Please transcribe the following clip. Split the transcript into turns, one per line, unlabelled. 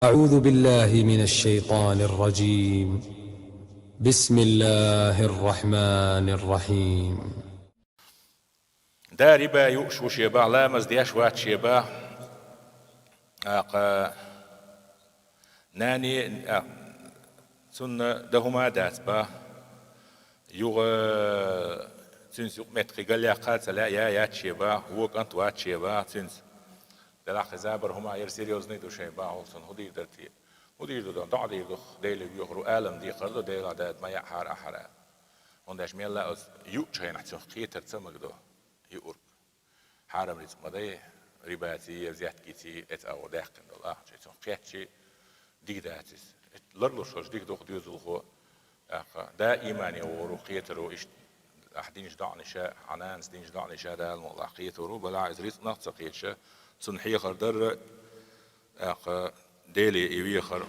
أعوذ بالله من الشيطان الرجيم. بسم الله الرحمن الرحيم.
دا ربا يؤشو شيبا لا مزدياش وات شيبا ناني سن دهما دات با يغ تنس متري قال يا قات لا يا شيبا هو كانت وات شيبا تنس دلا خزابر هما يرسيريوزني دو شيبا هولسن هدي درتي هدي دو دعدي دو ديل يغرو عالم دي قردو ديل دات ما يحار احرا ونداش ميلا از يوتشين حتى خيتر تسمغدو يورك حارم ريت مدي رباتي زيات كيتي ات او داخل الله شيتون قياتشي ديك داتس لرلوش ديك دوخ ديوزلخو دا ايماني ورو قيترو ايش احدينش دعني شا عنانس دينش دعني شا دا الموضوع قيترو بلا عزريت نقص قيتشا صنحي خردر ديلي ايوي خر